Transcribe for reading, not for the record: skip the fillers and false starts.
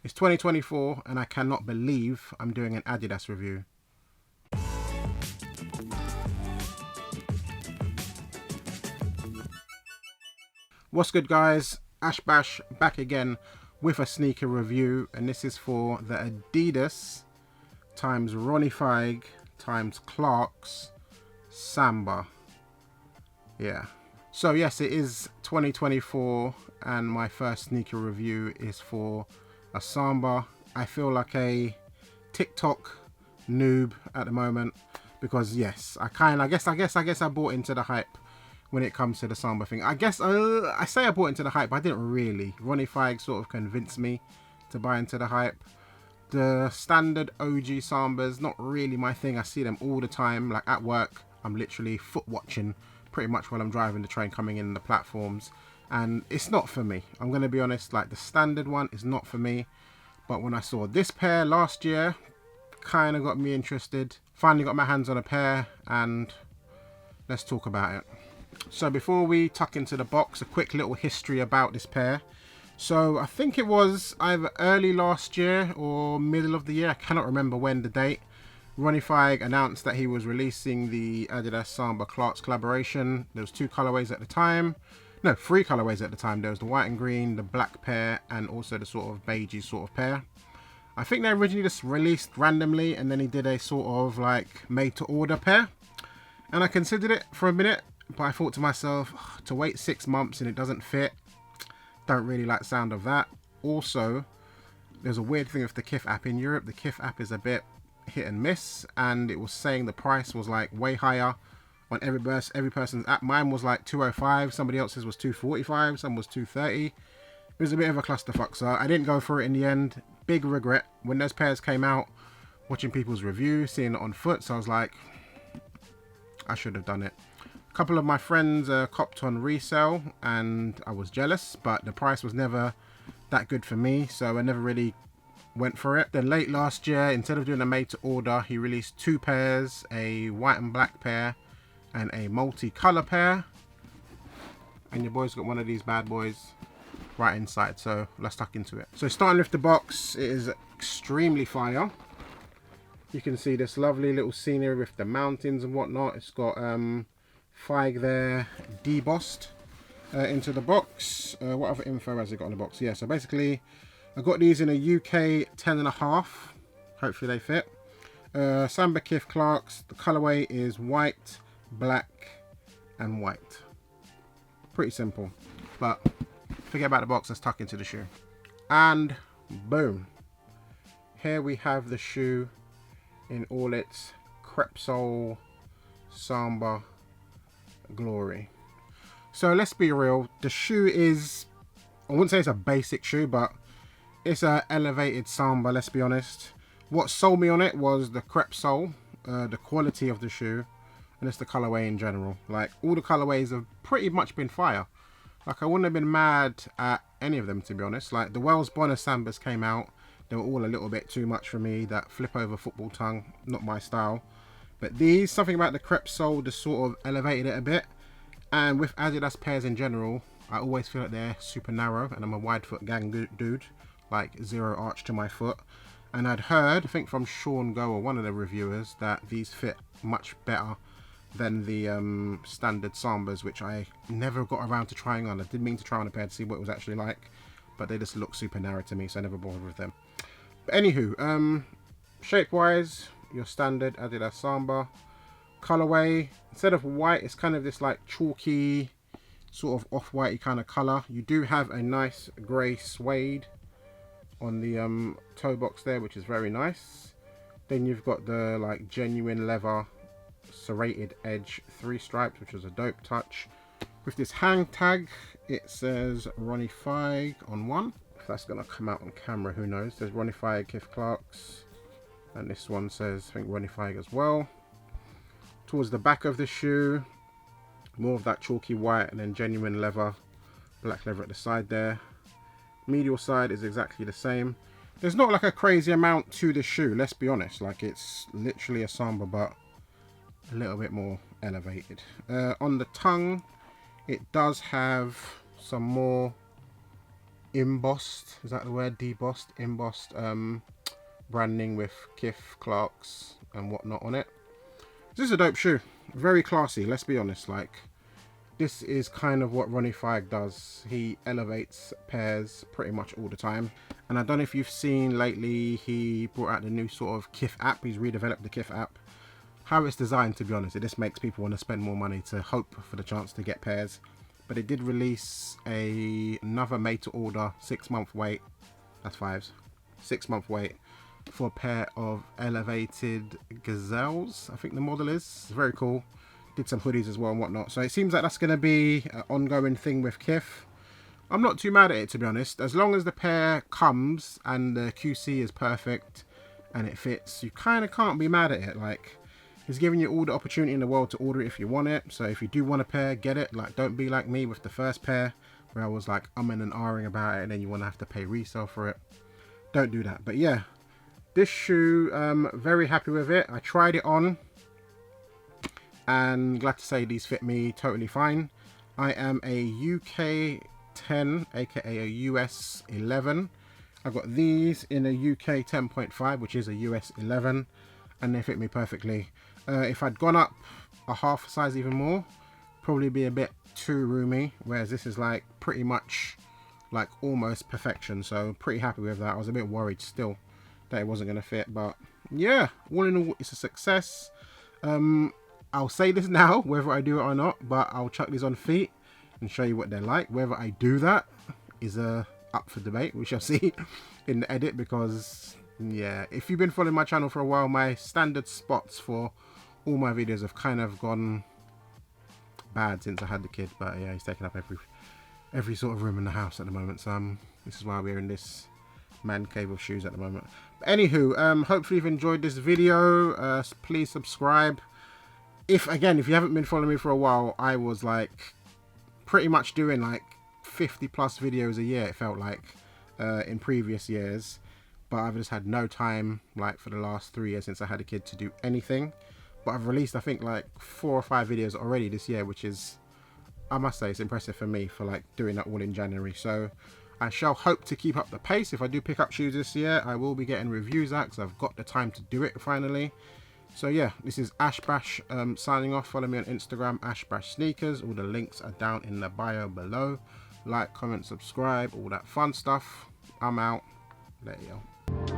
It's 2024 and I cannot believe I'm doing an Adidas review. What's good, guys? Ash Bash back again with a sneaker review, and this is for the Adidas times Ronnie Fieg times Clarks Samba. Yeah. So yes, it is 2024 and my first sneaker review is for a Samba. I feel like a TikTok noob at the moment because yes, I guess I bought into the hype when it comes to the Samba thing. I guess I say I bought into the hype, but I didn't really. Ronnie Fieg sort of convinced me to buy into the hype. The standard OG Sambas, not really my thing. I see them all the time, like at work. I'm literally foot watching pretty much while I'm driving the train coming in the platforms, and it's not for me. I'm going to be honest, like the standard one is not for me. But when I saw this pair last year, kind of got me interested. Finally got my hands on a pair, and let's talk about it. So before we tuck into the box, a quick little history about this pair. So I think it was either early last year or middle of the year, I cannot remember when the date. Ronnie Fieg announced that he was releasing the Adidas Samba Clarks collaboration. There was two colorways at the time. No, three colorways at the time. There was the white and green, the black pair, and also the sort of beigey sort of pair. I think they originally just released randomly, and then he did a sort of like made to order pair. And I considered it for a minute, but I thought to myself, to wait 6 months and it doesn't fit, don't really like the sound of that. Also, there's a weird thing with the Kith app in Europe. The Kith app is a bit hit and miss, and it was saying the price was like way higher on every person's app. Mine was like 205, somebody else's was 245, some was 230. It was a bit of a clusterfuck, so I didn't go for it in the end. Big regret when those pairs came out, watching people's review, seeing it on foot, so I was like, I should have done it. A couple of my friends copped on resale and I was jealous, but the price was never that good for me, so I never really went for it. Then late last year, instead of doing a made to order, he released two pairs, a white and black pair and a multi-color pair, and your boy's got one of these bad boys right inside, so let's tuck into it. So starting with the box, it is extremely fire. You can see this lovely little scenery with the mountains and whatnot. It's got Fieg there debossed into the box. What other info has it got on the box? Yeah, so basically I got these in a UK 10.5. Hopefully they fit. Samba Kith Clarks. The colorway is white, black, and white. Pretty simple. But forget about the box. Let's tuck into the shoe. And boom. Here we have the shoe in all its crepe sole Samba glory. So let's be real. The shoe is, I wouldn't say it's a basic shoe, but it's an elevated Samba, let's be honest. What sold me on it was the crepe sole, the quality of the shoe, and it's the colorway in general. Like, all the colorways have pretty much been fire. Like, I wouldn't have been mad at any of them, to be honest. Like, the Wells Bonner Sambas came out. They were all a little bit too much for me. That flip over football tongue, not my style. But these, something about the crepe sole just sort of elevated it a bit. And with Adidas pairs in general, I always feel like they're super narrow, and I'm a wide foot gang dude. Like, zero arch to my foot. And I'd heard, I think from Sean Go or one of the reviewers, that these fit much better than the standard Sambas, which I never got around to trying on. I did mean to try on a pair to see what it was actually like, but they just look super narrow to me, so I never bothered with them. But anywho, shape wise, your standard Adidas Samba. Colorway, instead of white, it's kind of this like chalky, sort of off-whitey kind of color. You do have a nice grey suede on the toe box there, which is very nice. Then you've got the like genuine leather serrated edge 3 stripes, which is a dope touch. With this hang tag, it says Ronnie Fieg on one. If that's gonna come out on camera, who knows. There's Ronnie Fieg, Kith Clarks, and this one says, I think, Ronnie Fieg as well. Towards the back of the shoe, more of that chalky white, and then genuine leather, black leather at the side there. Medial side is exactly the same. There's not like a crazy amount to the shoe, let's be honest. Like, it's literally a Samba, but a little bit more elevated. On the tongue, it does have some more embossed, is that the word? Debossed, embossed branding with Kith, Clarks and whatnot on it. This is a dope shoe, very classy, let's be honest. Like, this is kind of what Ronnie Fieg does. He elevates pairs pretty much all the time. And I don't know if you've seen lately, he brought out the new sort of Kith app. He's redeveloped the Kith app. How it's designed, to be honest, it just makes people want to spend more money to hope for the chance to get pairs. But it did release another made to order 6-month wait. That's fives. 6-month wait for a pair of elevated gazelles, I think the model is. It's very cool. Did some hoodies as well and whatnot. So it seems like that's going to be an ongoing thing with Kith. I'm not too mad at it, to be honest. As long as the pair comes and the QC is perfect and it fits, you kind of can't be mad at it. Like, he's giving you all the opportunity in the world to order it if you want it. So if you do want a pair, get it. Like, don't be like me with the first pair where I was like umming and ahhing about it and then you want to have to pay resale for it. Don't do that. But yeah, this shoe, very happy with it. I tried it on and glad to say these fit me totally fine. I am a UK 10, aka a US 11. I got these in a UK 10.5, which is a US 11, and they fit me perfectly. If I'd gone up a half a size even more, probably be a bit too roomy, whereas this is like pretty much like almost perfection. So pretty happy with that. I was a bit worried still that it wasn't going to fit, but yeah, all in all, it's a success. I'll say this now, whether I do it or not, but I'll chuck these on feet and show you what they're like. Whether I do that is up for debate. We shall see in the edit, because yeah, if you've been following my channel for a while, my standard spots for all my videos have kind of gone bad since I had the kid. But yeah, he's taking up every sort of room in the house at the moment. So this is why we're in this man cave of shoes at the moment. But anywho, hopefully you've enjoyed this video. Please subscribe. If you haven't been following me for a while, I was like pretty much doing like 50+ videos a year, it felt like, in previous years, but I've just had no time, like, for the last 3 years since I had a kid, to do anything. But I've released, I think, like 4 or 5 videos already this year, which is, I must say, it's impressive for me for like doing that all in January. So I shall hope to keep up the pace. If I do pick up shoes this year, I will be getting reviews out because I've got the time to do it finally. So yeah, this is Ash Bash signing off. Follow me on Instagram, Ash Bash Sneakers. All the links are down in the bio below. Like, comment, subscribe, all that fun stuff. I'm out. Later, yo.